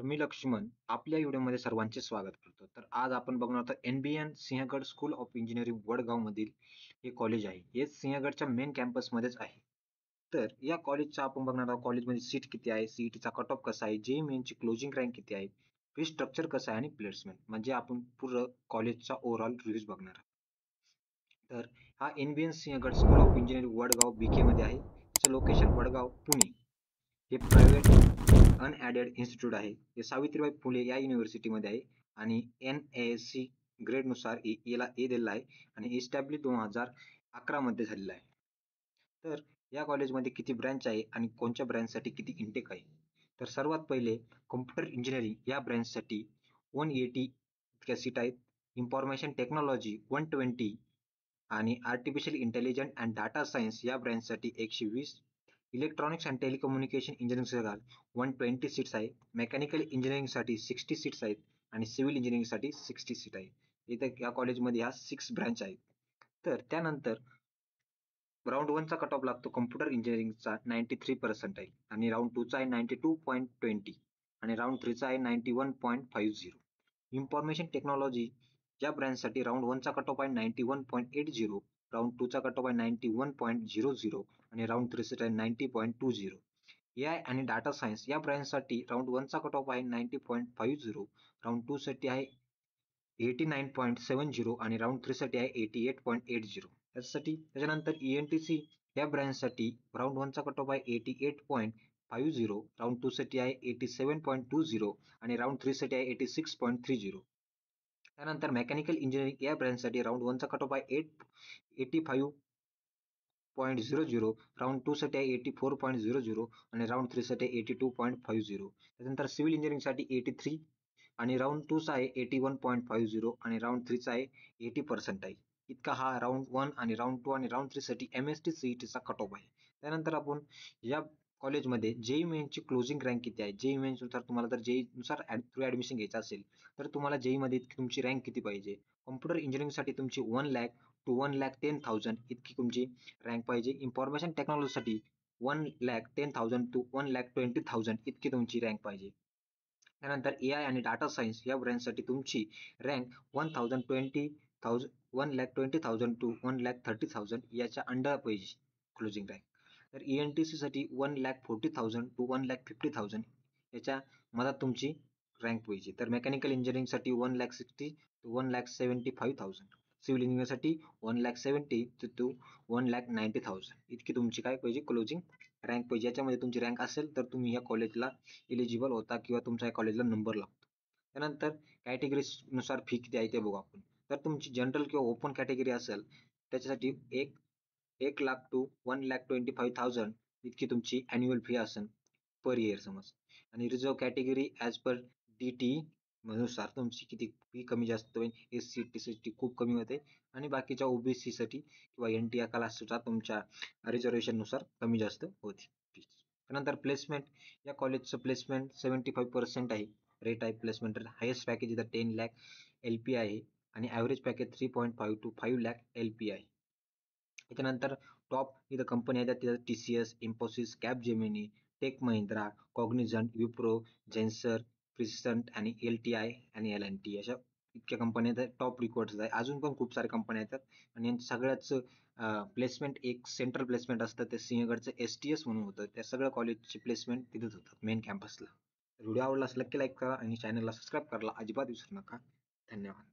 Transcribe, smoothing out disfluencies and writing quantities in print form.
तर मी लक्ष्मण आपल्या व्हिडिओमध्ये सर्वांचे स्वागत करतो. तर आज आपण बघणार आहोत NBN Sinhgad school of engineering Wadgaon मधील हे कॉलेज आहे. हे सिंहगडच्या मेन कॅम्पस मध्येच आहे. तर या कॉलेजचा आपण बघणार आहोत कॉलेजमध्ये सीट किती आहे, सीईटीचा कट ऑफ कसा आहे, जेईई मेनची क्लोजिंग रँक किती आहे, फी स्ट्रक्चर कसं आहे आणि प्लेसमेंट म्हणजे आपण पूर्ण कॉलेजचा ओव्हरऑल रिव्ह्यूज बघणार आहोत. तर हा NBN Sinhgad school of engineering Wadgaon BK मध्ये आहे. त्याचं लोकेशन वडगाव पुणे. हे प्रायव्हेट अनएडेड इन्स्टिट्यूट आहे. हे सावित्रीबाई फुले या युनिव्हर्सिटीमध्ये आहे आणि NASC ग्रेडनुसार याला ए दिलेला आहे आणि एस्टॅब्लिश 2011 मध्ये झालेला आहे. तर या कॉलेजमध्ये किती ब्रँच आहे आणि कोणत्या ब्रँचसाठी किती इंटेक आहे? तर सर्वात पहिले कॉम्प्युटर इंजिनिअरिंग या ब्रँचसाठी 180 इतक्या सीट आहेत. इन्फॉर्मेशन टेक्नॉलॉजी 120 आणि artificial intelligence and data science या ब्रँचसाठी 120, इलेक्ट्रॉनिक्स अँड टेलिकम्युनिकेशन इंजिनिअरिंगसाठी 120 सीट्स आहे. मेकॅनिकल इंजिनिअरिंगसाठी 60 सीट्स आहेत आणि सिव्हिल इंजिनिअरिंगसाठी 60 सीट आहे. इथे या कॉलेजमध्ये ह्या 6 ब्रँच आहेत. तर त्यानंतर राऊंड 1 चा कट ऑफ लागतो कॉम्प्युटर इंजिनिअरिंगचा 93% आहे आणि राऊंड 2 चा आहे 92.20 आणि राऊंड 3 चा आहे 91.50. इन्फॉर्मेशन टेक्नॉलॉजी या ब्रँचसाठी राऊंड 1 चा कट ऑफ आहे 91.80, राऊंड 2 चा कट ऑफ आहे 91.00 आणि राऊंड 3 साठी आहे 90.20. AI आणि डाटा सायन्स या ब्रँचसाठी राऊंड 1 चा कट ऑफ आहे 90.50, राऊंड 2 साठी आहे 89.70 आणि राऊंड 3 साठी आहे 88.80. त्याच्यानंतर ENTC या ब्रँचसाठी राऊंड 1 चा कट ऑफ आहे 88.50, राऊंड 2 साठी आहे 87.20 आणि राऊंड 3 साठी आहे 86.30. त्यानंतर मेकॅनिकल इंजिनिअरिंग या ब्रँचसाठी राऊंड 1 चा कट ऑफ आहे 85.00, राऊंड 2 साठी आहे 84.00 आणि राऊंड 3 साठी आहे 82.50. त्यानंतर सिव्हिल इंजिनिअरिंगसाठी 83 आणि राऊंड 2 चा आहे 81.50 आणि राऊंड 3 चा आहे 80% आहे. इतका हा राऊंड 1 आणि राऊंड 2 आणि राऊंड 3 साठी MST CET चा कट ऑफ आहे. त्यानंतर आपण या कॉलेजमध्ये जेईई मेन्सची क्लोजिंग रँक किती आहे? जेईई मेन्स नुसार तुम्हाला जर जेईई नुसार थ्रू ऍडमिशन घ्यायचं असेल तर तुम्हाला जेईई मध्ये तुमची रँक किती पाहिजे? कॉम्प्युटर इंजिनिअरिंगसाठी तुमची 1 लाख टू 1,10,000 इतकी तुमची रँक पाहिजे. इन्फॉर्मेशन टेक्नॉलॉजीसाठी 1,10,000 टू 1,20,000 इतकी तुमची रँक पाहिजे. त्यानंतर AI आणि डाटा सायन्स या ब्रँचसाठी तुमची रँक 1,20,000 टू 1,30,000 याच्या अंडर पाहिजे क्लोजिंग रँक. तर ENTC साठी 1,40,000 टू 1,50,000 याच्या मधात तुमची रँक पाहिजे. तर मेकॅनिकल इंजिनिअरिंगसाठी 1,60,000 टू 1,75,000, सिव्हिल इंजिनिअरिंगसाठी 1,70,000 टू 1,90,000 इतकी तुमची काय पाहिजे क्लोजिंग रँक पाहिजे. याच्यामध्ये तुमची रँक असेल तर तुम्ही या कॉलेजला एलिजिबल होता किंवा तुमच्या या कॉलेजला नंबर लागतो. त्यानंतर कॅटेगरी नुसार फी किती आहे ते बघू आपण. तर तुमची जनरल किंवा ओपन कॅटेगरी असेल त्याच्यासाठी 1 लाख टू 1,25,000 इतकी तुमची अॅन्युअल फी असेल पर इयर समज. आणि reserve category as per DT नुसार तुमची किती फी कमी जास्त होईल. SC ST खूप कमी होते आणि बाकीच्या OBC साठी किंवा NT या क्लासच्या तुमच्या रिझर्वेशन नुसार कमी जास्त होते. त्यानंतर प्लेसमेंट या कॉलेजचं प्लेसमेंट 75% आहे. रेट आहे प्लेसमेंट हायेस्ट पॅकेज इथं 10 लाख LP आहे आणि average package 3.5 to 5 lakh LP आहे. त्याच्यानंतर टॉप इथं कंपनी आहेत तिथं TCS, Infosys, Capgemini, Tech Mahindra, Cognizant, Wipro, Zensar, Persistent आणि LTI आणि L&T अशा इतक्या कंपन्या आहेत टॉप रिकॉर्ड्स आहे. अजून पण खूप साऱ्या कंपन्या येतात आणि यांचं सगळ्याच प्लेसमेंट एक सेंट्रल प्लेसमेंट असतं ते सिंहगडचं STS म्हणून होतं. त्या सगळ्या कॉलेजची प्लेसमेंट तिथेच होतात मेन कॅम्पसला. व्हिडिओ आवडला असेल नक्की लाईक करा आणि चॅनलला सबस्क्राईब करायला अजिबात विसरू नका. धन्यवाद.